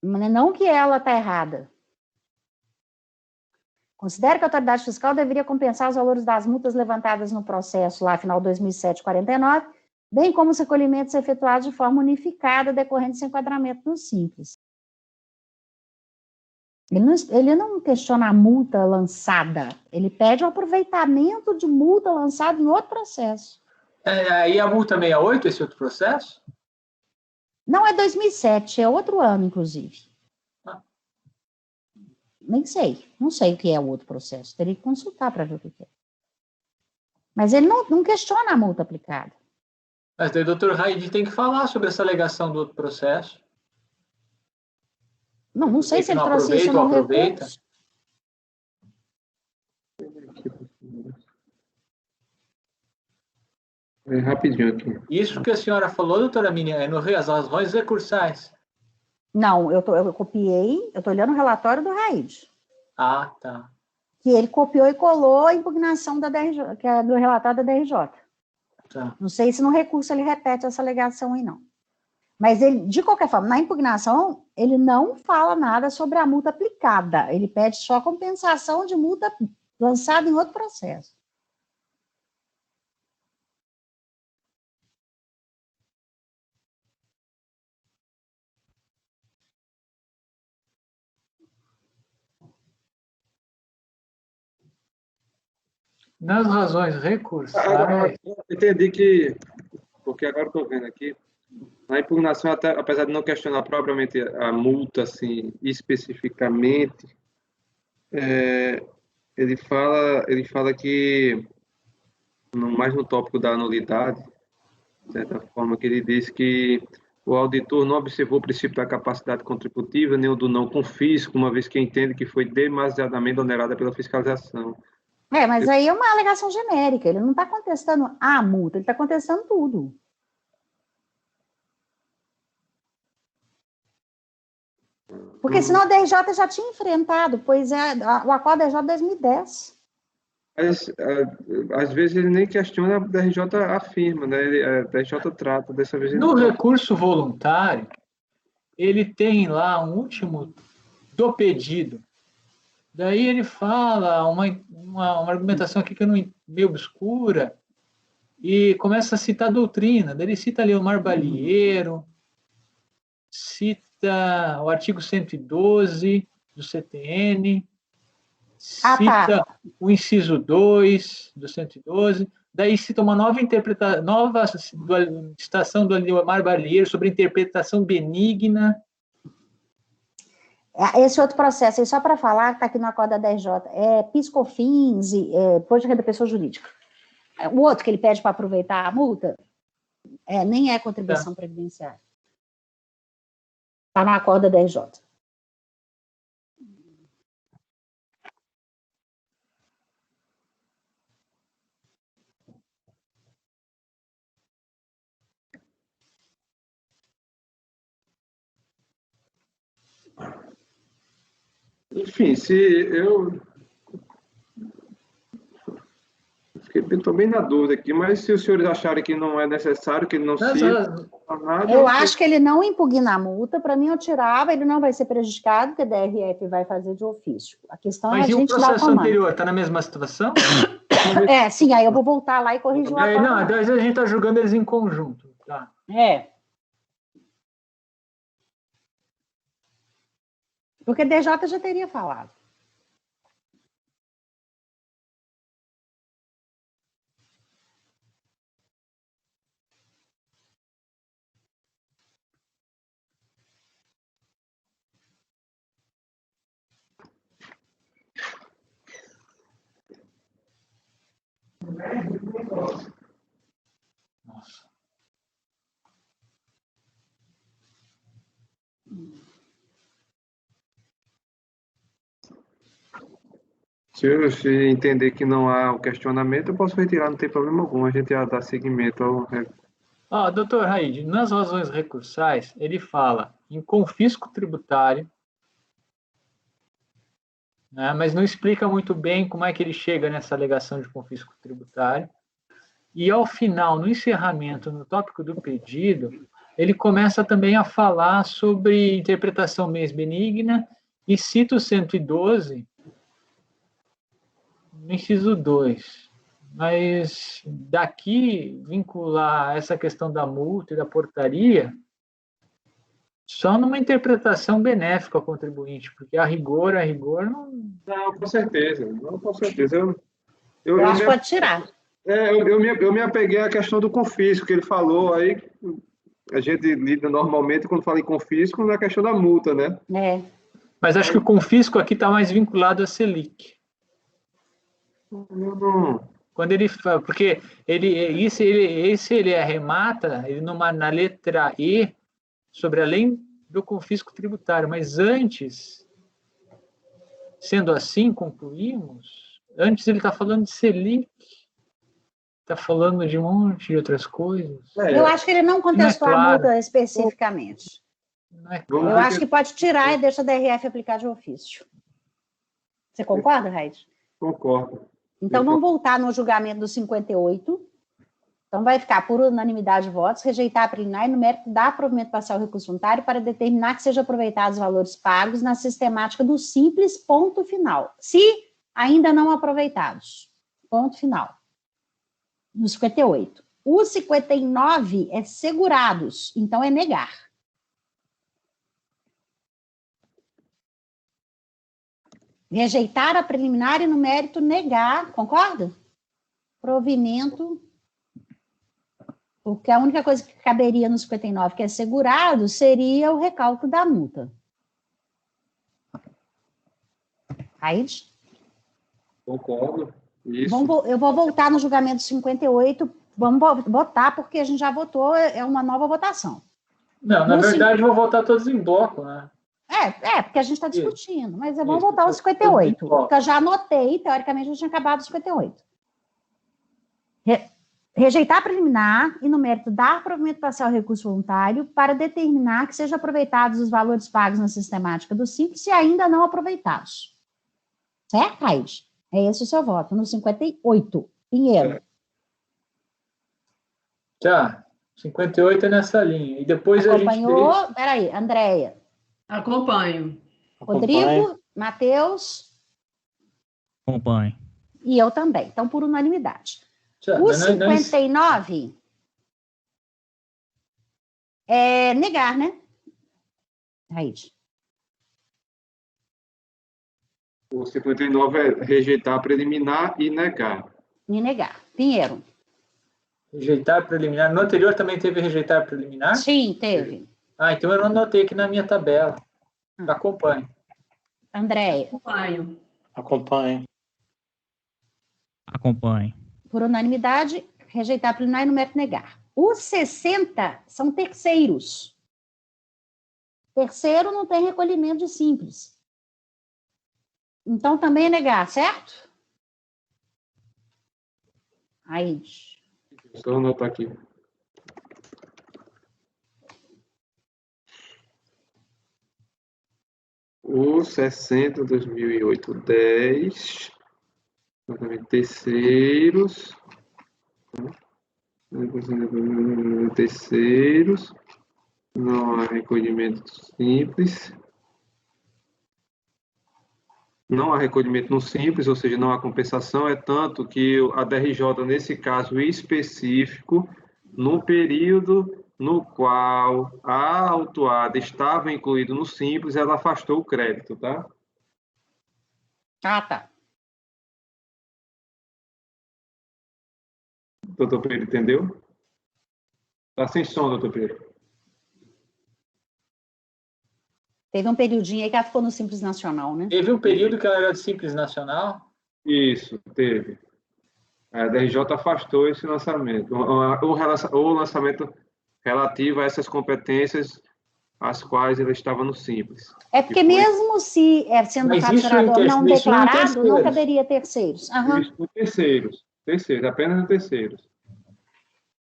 Não que ela está errada. Considero que a autoridade fiscal deveria compensar os valores das multas levantadas no processo lá, final 2007-49, bem como os recolhimentos efetuados de forma unificada decorrentes do enquadramento no Simples. Ele não questiona a multa lançada, ele pede o aproveitamento de multa lançada em outro processo. E a multa 68, esse outro processo? Não é 2007, é outro ano, inclusive. Nem sei, não sei o que é o outro processo, teria que consultar para ver o que é. Mas ele não questiona a multa aplicada. Mas daí o doutor Raid tem que falar sobre essa alegação do outro processo. Não sei se ele trouxe isso no recurso. Rapidinho aqui. Isso que a senhora falou, doutora Miriam, é as razões recursais. Não, eu copiei, eu estou olhando o relatório do Raid, Ah, tá. que ele copiou e colou a impugnação da DRJ, que é do relatório da DRJ. Tá. Não sei se no recurso ele repete essa alegação aí, não. Mas ele, de qualquer forma, na impugnação, ele não fala nada sobre a multa aplicada. Ele pede só compensação de multa lançada em outro processo. Nas razões recursais... Entendi que, porque agora estou vendo aqui, na impugnação, até, apesar de não questionar propriamente a multa, assim, especificamente, ele fala que, mais no tópico da nulidade, de certa forma, que ele diz que o auditor não observou o princípio da capacidade contributiva, nem o do não confisco, uma vez que entende que foi demasiadamente onerada pela fiscalização. Mas aí é uma alegação genérica, ele não está contestando a multa, ele está contestando tudo. Porque senão a DRJ já tinha enfrentado, pois o acordo é de 2010. Mas, às vezes, ele nem questiona, a DRJ afirma, né? A DRJ trata, dessa vez ele No não trata. recurso voluntário, ele tem lá um último do pedido. Daí ele fala uma argumentação aqui que eu não meio obscura e começa a citar a doutrina. Daí ele cita ali o Marbalieiro, cita o artigo 112 do CTN, cita o inciso 2 do 112, daí cita uma nova citação do Marbalieiro sobre interpretação benigna. Esse outro processo aí, só para falar, que está aqui no acordo da DRJ, é PIS/COFINS, Imposto de Renda da Pessoa Jurídica. O outro que ele pede para aproveitar a multa, nem é contribuição previdenciária. Está no acordo da DRJ. Enfim, se eu estou bem na dúvida aqui, mas se os senhores acharem que não é necessário, que ele não cita nada... Eu acho que ele não impugna a multa, para mim eu tirava, ele não vai ser prejudicado, porque a DRF vai fazer de ofício. A questão é a gente dar o comando. Mas e o processo anterior, está na mesma situação? Sim, aí eu vou voltar lá e corrigir o acordo. Não, a gente está julgando eles em conjunto. Tá. Porque a DJ já teria falado. Nossa. Se eu entender que não há o questionamento, eu posso retirar, não tem problema algum, a gente já dá seguimento ao... Doutor Raid, nas razões recursais, ele fala em confisco tributário, né, mas não explica muito bem como é que ele chega nessa alegação de confisco tributário. E, ao final, no encerramento, no tópico do pedido, ele começa também a falar sobre interpretação mens benigna e cita o 112, no inciso 2. Mas daqui, vincular essa questão da multa e da portaria só numa interpretação benéfica ao contribuinte, porque a rigor não... Não, com certeza. Não, com certeza. Eu acho que pode tirar. Eu me apeguei à questão do confisco, que ele falou aí, a gente lida normalmente quando fala em confisco na questão da multa, né? Mas acho que o confisco aqui está mais vinculado a Selic. Quando ele fala, porque ele arremata na letra E sobre além do confisco tributário, mas antes, sendo assim, concluímos, antes ele está falando de Selic, está falando de um monte de outras coisas. Eu acho que ele não contestou a multa especificamente. Não é Vamos Eu ver acho que pode tirar e deixa a DRF aplicar de ofício. Você concorda, Raid? Concordo. Então, vamos voltar no julgamento do 58. Então, vai ficar por unanimidade de votos, rejeitar a preliminar e no mérito dar provimento parcial ao recurso voluntário para determinar que sejam aproveitados os valores pagos na sistemática do simples, ponto final. Se ainda não aproveitados. Ponto final. No 58. O 59 é segurados, então é negar. Rejeitar a preliminar e no mérito negar, concorda? Provimento, porque a única coisa que caberia no 59, que é segurado, seria o recálculo da multa. Raid? Concordo. Isso. Eu vou voltar no julgamento 58, vamos votar, porque a gente já votou, é uma nova votação. Não, na verdade, vou votar todos em bloco, né? Porque a gente está discutindo, mas vamos Isso. voltar ao 58, Todos em bloco. porque eu já anotei, teoricamente, eu tinha acabado o 58. Rejeitar a preliminar e, no mérito, dar provimento parcial ao recurso voluntário para determinar que sejam aproveitados os valores pagos na sistemática do Simples se ainda não aproveitados. Certo, Raid? É esse o seu voto, no 58. Pinheiro. Tá, 58 é nessa linha. E depois a gente Acompanhou? Peraí, Andréia. Acompanho. Rodrigo, Matheus Acompanhe. e eu também. Então, por unanimidade. Tá, O mas não 59 é negar, né? Raid. O 59 é rejeitar a preliminar e negar. E negar. Pinheiro. rejeitar preliminar. No anterior também teve rejeitar preliminar? Sim, teve. Ah, então eu não anotei aqui na minha tabela. Acompanhe. Andréia. Acompanho. Acompanhe. Acompanhe. Por unanimidade, rejeitar preliminar e no mérito negar. Os 60 são terceiros. Terceiro não tem recolhimento de simples. Então também é negar, certo? Aí. Só anotar aqui. O 60, 2008, 10. Terceiros. Terceiros. Não há recolhimento simples. Não há recolhimento no simples, ou seja, não há compensação, é tanto que a DRJ, nesse caso específico, no período no qual a autuada estava incluído no simples, ela afastou o crédito, tá? Ah, tá. Doutor Pedro, entendeu? Está sem som, doutor Pedro. Teve um periodinho aí que ela ficou no Simples Nacional, né? Teve um período que ela era de Simples Nacional? Isso, teve. A DRJ afastou esse lançamento. O lançamento relativo a essas competências as quais ele estava no simples. É porque mesmo se sendo Mas faturador não isso não declarado, não terceiros. caberia terceiros. Aham. Isso no terceiros, apenas no terceiros.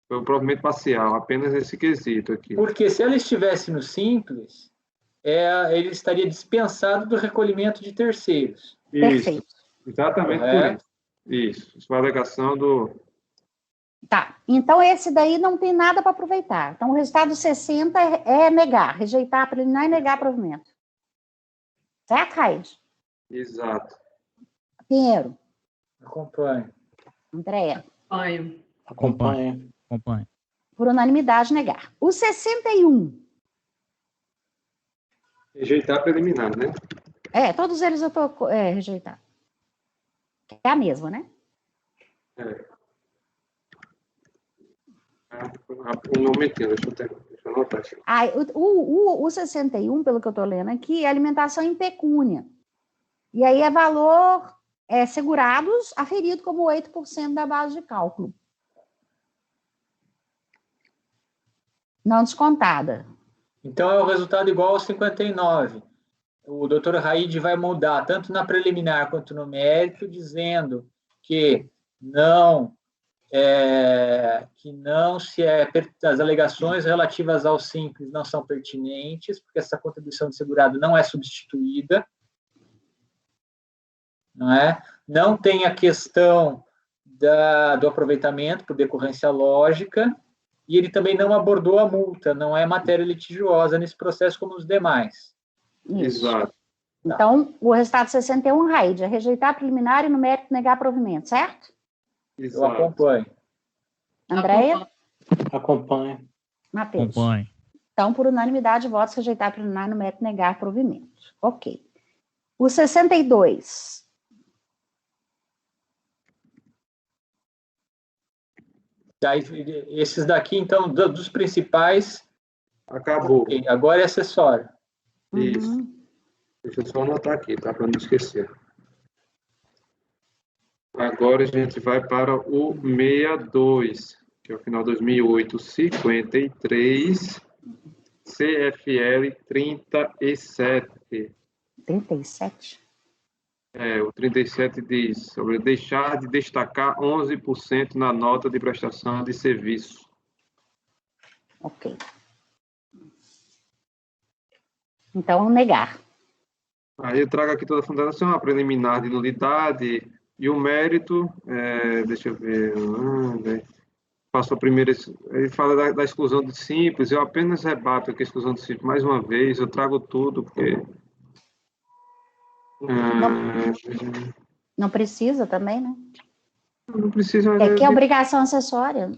Foi um provimento parcial, apenas esse quesito aqui. Porque se ela estivesse no Simples, ele estaria dispensado do recolhimento de terceiros. Isso, Perfeito. exatamente por Correto. isso. Isso foi a alegação do... Tá. Então, esse daí não tem nada para aproveitar. Então, o resultado 60 é negar, rejeitar a preliminar e negar provimento. Certo, Raid? Exato. Pinheiro. Acompanhe. Andréia. Acompanho. Acompanhe. Acompanhe. Por unanimidade, negar. O 61. Rejeitar preliminar, né? Todos eles eu estou rejeitar. É a mesma, né? Um momentinho, deixa eu anotar aqui. O 61, pelo que eu estou lendo aqui, é alimentação em pecúnia. E aí é valor segurados aferido como 8% da base de cálculo. Não descontada. Então é o resultado igual ao 59. O doutor Raid vai mudar tanto na preliminar quanto no mérito, dizendo que não que não se as alegações relativas ao Simples não são pertinentes, porque essa contribuição de segurado não é substituída, não é? Não tem a questão do aproveitamento por decorrência lógica, e ele também não abordou a multa, não é matéria litigiosa nesse processo como os demais. Isso. Exato. Então, o resultado 61, Raíde, é rejeitar a preliminar e no mérito negar provimento, certo? Eu Exato. acompanho. Andréia? Acompanho. Matheus? Acompanhe. Então, por unanimidade, votos rejeitar a preliminar no mérito negar provimento. Ok. O 62. Esses daqui, então, dos principais, Acabou. okay, agora é acessório. Isso. Uhum. Deixa eu só anotar aqui, tá? Para não esquecer. Agora a gente vai para o 62, que é o final 2008, 53, CFL 37. 37? O 37 diz sobre deixar de destacar 11% na nota de prestação de serviço. Ok. Então, negar. Aí eu trago aqui toda a fundamentação, a preliminar de nulidade e o mérito, deixa eu ver, passou primeiro, ele fala da exclusão de simples, eu apenas rebato aqui a exclusão de simples mais uma vez, eu trago tudo, porque... Não precisa também, né? Não precisa... É que é obrigação acessória.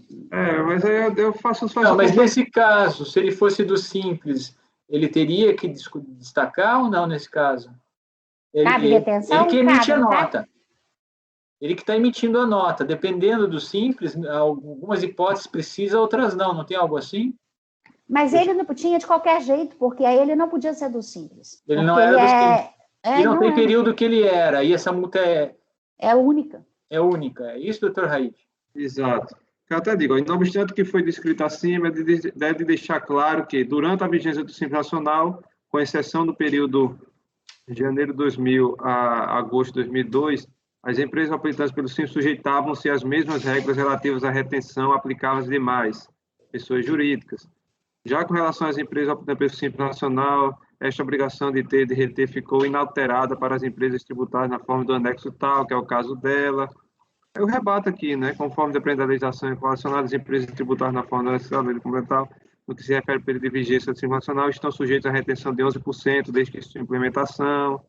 Mas aí eu faço... Não, mas nesse caso, se ele fosse do simples, ele teria que destacar ou não nesse caso? Cabe retenção? Ele que emite a Cabe, nota. Ele que está emitindo a nota. Dependendo do simples, algumas hipóteses precisa, outras não. Não tem algo assim? Mas ele não tinha de qualquer jeito, porque aí ele não podia ser do simples. Ele não era do simples. E não tem é. período que ele era. E essa multa é única. É única. É isso, doutor Raid? Exato. Eu até digo, não obstante o que foi descrito acima, deve deixar claro que, durante a vigência do Simples Nacional, com exceção do período de janeiro de 2000 a agosto de 2002, as empresas apresentadas pelo Simples sujeitavam-se às mesmas regras relativas à retenção aplicáveis às demais pessoas jurídicas. Já com relação às empresas apresentadas pelo Simples Nacional, esta obrigação de reter ficou inalterada para as empresas tributadas na forma do anexo tal, que é o caso dela. Eu rebato aqui, né, conforme depende da legislação relacionada, as empresas tributadas na forma do anexo da lei complementar, no que se refere ao período de vigência do Simples Nacional, estão sujeitos à retenção de 11% desde que sua implementação.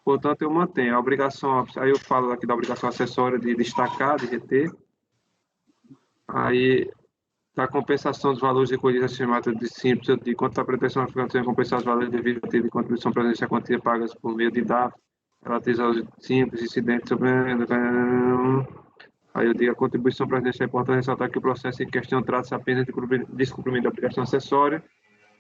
Portanto, eu mantenho a obrigação, aí eu falo aqui da obrigação acessória de destacar, de reter, aí da compensação dos valores recolhidos acima de simples, de quanto à pretensão de compensar os valores devidos a ter de contribuição presente a quantia pagas por meio de DAF, relativos aos simples incidentes sobre... Aí eu digo a contribuição presente é importante ressaltar que o processo em questão trata-se apenas de descumprimento da obrigação acessória,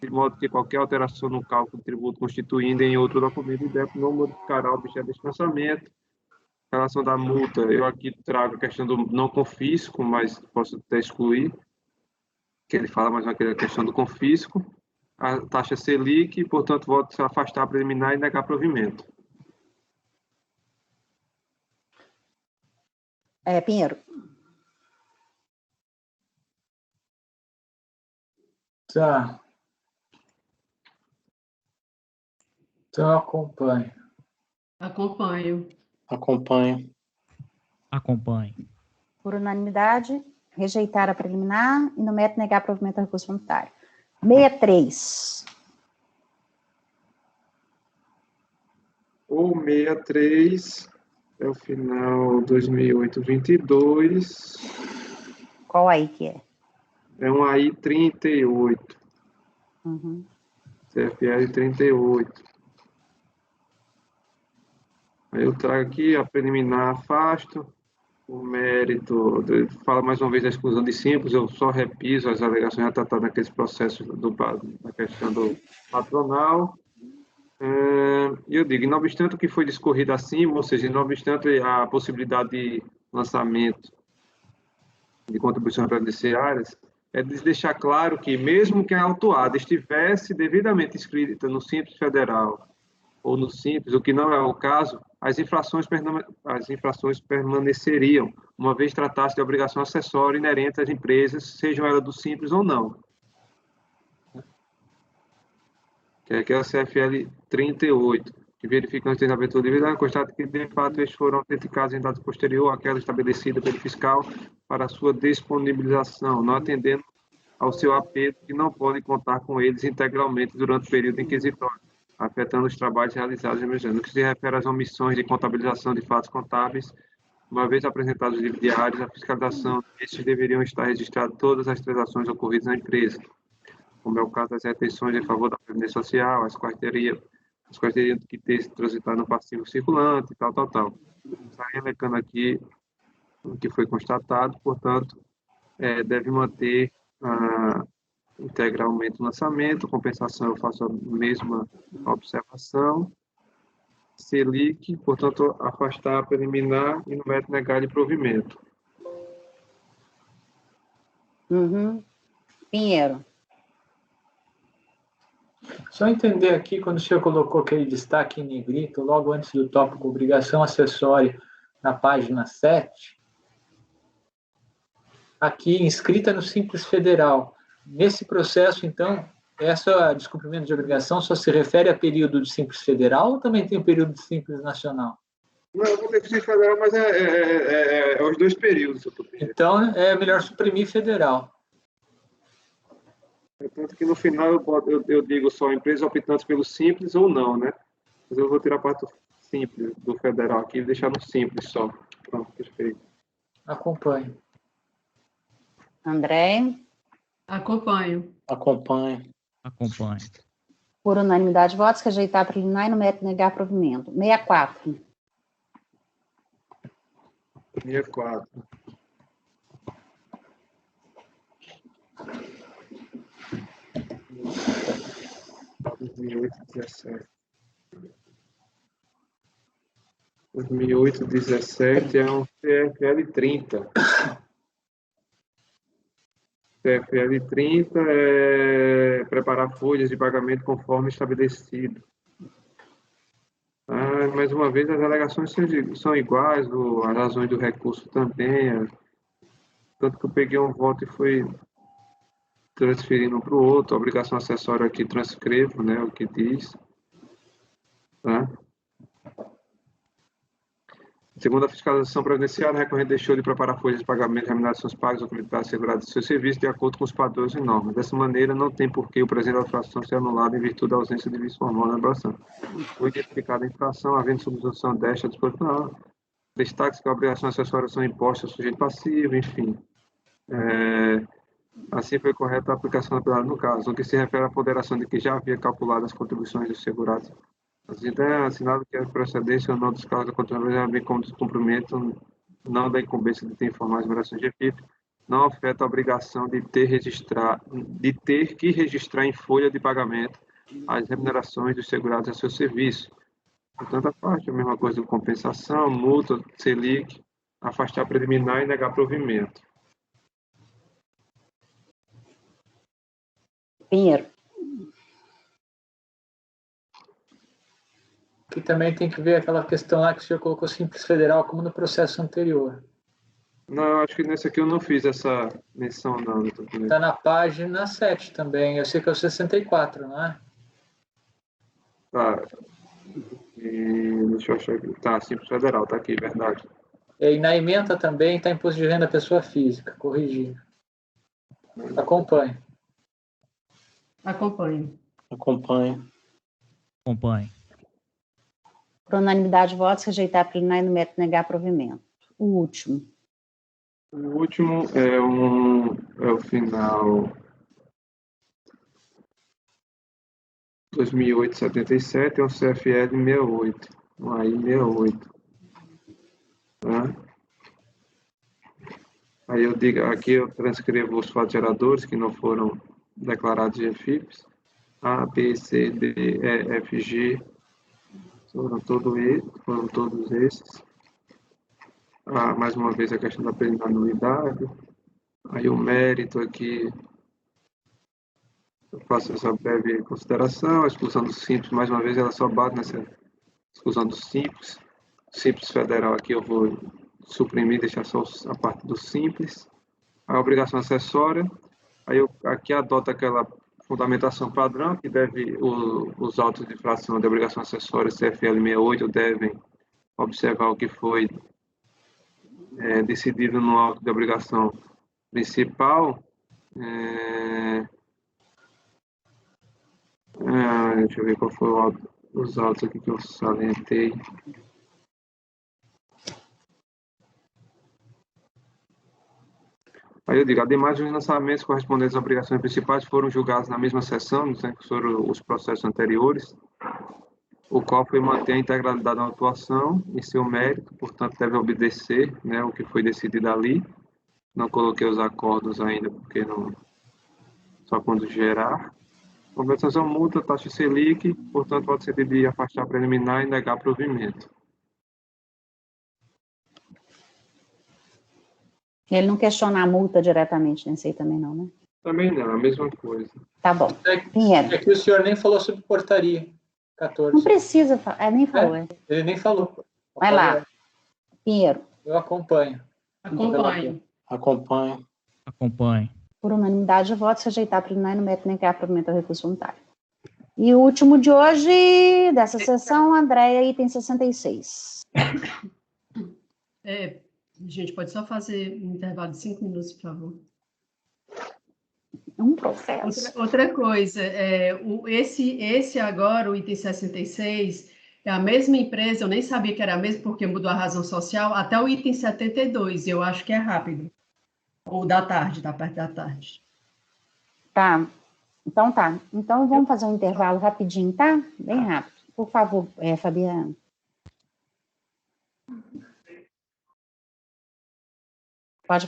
de modo que qualquer alteração no cálculo do tributo constituindo em outro documento IDEP não modificará o objeto desse lançamento. Em relação da multa, eu aqui trago a questão do não confisco, mas posso até excluir, que ele fala mais uma questão do confisco, a taxa Selic, portanto, voto se afastar a preliminar e negar provimento. Pinheiro. Tá. Então, acompanho. Acompanhe. Por unanimidade, rejeitar a preliminar e no mérito negar provimento ao recurso voluntário. 63. O 63 é o final 2008-22. Qual aí que é? É um AI 38. Uhum. CFL 38. Aí eu trago aqui a preliminar, afasto. O mérito, fala mais uma vez da exclusão de simples, eu só repiso as alegações já tratadas naqueles processos da questão do patronal. E eu digo, não obstante o que foi discorrido acima, ou seja, não obstante a possibilidade de lançamento de contribuições previdenciárias, é de deixar claro que, mesmo que a autuada estivesse devidamente inscrita no Simples Federal ou no Simples, o que não é o caso, as infrações permaneceriam, uma vez tratasse de obrigação acessória inerente às empresas, sejam elas do Simples ou não. Que é a CFL 38, que verifica antes da abertura de dívida, constata que, de fato, estes foram autenticados em data posterior àquela estabelecida pelo fiscal para sua disponibilização, não atendendo ao seu apelo que não pode contar com eles integralmente durante o período inquisitório, afetando os trabalhos realizados no que se refere às omissões de contabilização de fatos contábeis. Uma vez apresentados os livros diários, a fiscalização, estes deveriam estar registradas todas as transações ocorridas na empresa, como é o caso das retenções em favor da Previdência Social, as quais teriam que ter transitado no passivo circulante, tal. Está elencando aqui o que foi constatado, portanto, deve manter integralmente o lançamento, compensação eu faço a mesma observação, Selic, portanto, afastar, preliminar e no método negar de provimento. Pinheiro. Só entender aqui, quando o senhor colocou aquele destaque em negrito, logo antes do tópico obrigação acessória, na página 7, aqui inscrita no Simples Federal. Nesse processo, então, essa descumprimento de obrigação só se refere a período de Simples Federal ou também tem o período de Simples Nacional? Não, eu vou ter que ser federal, mas é os dois períodos. Então, é melhor suprimir federal. Tanto que no final eu digo só empresas optantes pelo Simples ou não, né? Mas eu vou tirar a parte simples do federal aqui e deixar no Simples só. Pronto, perfeito. Acompanho. André. Acompanho. Acompanho. Por unanimidade de votos, rejeitar a preliminar e no mérito negar provimento. 64. 64. 2008-17 é um CFL 30. CFL 30 é preparar folhas de pagamento conforme estabelecido. Mais uma vez, as alegações são iguais, as razões do recurso também. Tanto que eu peguei um voto e fui transferindo para o outro. A obrigação acessória aqui transcrevo, né, o que diz. Tá? Segundo a fiscalização previdenciária, a recorrente deixou de preparar folhas de pagamento de remunerações pagas ou acreditadas asseguradas de seu serviço de acordo com os padrões e normas. Dessa maneira, não tem por que o presente da infração ser anulado em virtude da ausência de vício formal na elaboração. Foi identificada a infração, havendo substituição desta disposição. Destaques que a obrigação acessória são impostas ao sujeito passivo, enfim. Assim foi correta a aplicação da penalidade no caso, no que se refere à ponderação de que já havia calculado as contribuições dos segurados. É assinado que a procedência ou não dos casos da contribuição, bem como descumprimento não da incumbência de ter informado as remunerações de FIP, não afeta a obrigação de ter que registrar em folha de pagamento as remunerações dos segurados a seu serviço. Portanto, a parte é a mesma coisa de compensação, multa, Selic, afastar preliminar e negar provimento. Pinheiro. Que também tem que ver aquela questão lá que o senhor colocou Simples Federal como no processo anterior. Não, eu acho que nesse aqui eu não fiz essa menção, não. Está na página 7 também. Eu sei que é o 64, não é? Tá. Deixa eu achar aqui. Tá, Simples Federal, tá aqui, verdade. E na ementa também está imposto de renda pessoa física, corrigir. Acompanhe. Acompanho. Por unanimidade de votos, rejeitar a preliminar e no mérito negar provimento. O último. O último é o final 2008-77, é um CFL 68, um AI 68. Tá? Aí eu digo, aqui eu transcrevo os fatos geradores que não foram declarados de FIPS, A, B, C, D, E, F, G, foram todos esses. Mais uma vez a questão da anuidade. Aí o mérito aqui, eu faço essa breve consideração. A exclusão do Simples, mais uma vez, ela só bate nessa exclusão do Simples. Simples Federal aqui eu vou suprimir, deixar só a parte do simples. A obrigação acessória, aí eu aqui adoto aquela fundamentação padrão, que deve, os autos de infração de obrigação acessória CFL 68 devem observar o que foi decidido no auto de obrigação principal. Deixa eu ver qual foi os autos aqui que eu salientei. Aí eu digo, ademais dos lançamentos correspondentes às obrigações principais foram julgados na mesma sessão, né, que foram os processos anteriores, o qual foi manter a integralidade da atuação e seu mérito, portanto deve obedecer, né, o que foi decidido ali. Não coloquei os acordos ainda, porque não, só quando gerar. Compensação multa, taxa Selic, portanto pode ser de afastar preliminar e negar provimento. Ele não questiona a multa diretamente nesse aí também não, né? Também não, a mesma coisa. Tá bom. Pinheiro. É que o senhor nem falou sobre portaria 14. Não precisa falar, nem falou. Ele nem falou. Vai lá. Pinheiro. Eu acompanho. Acompanho. Acompanho. Acompanhe. Por unanimidade de votos, rejeitar preliminar e não mete nem criar provimento ao recurso voluntário. E o último de hoje, dessa sessão, Andréia, item 66. Gente, pode só fazer um intervalo de 5 minutos, por favor. Um processo. Outra coisa, esse agora, o item 66, é a mesma empresa, eu nem sabia que era a mesma, porque mudou a razão social, até o item 72, eu acho que é rápido. Ou da tarde, da parte da tarde. Tá. Então vamos fazer um intervalo rapidinho, tá? Bem rápido. Por favor, Fabiana.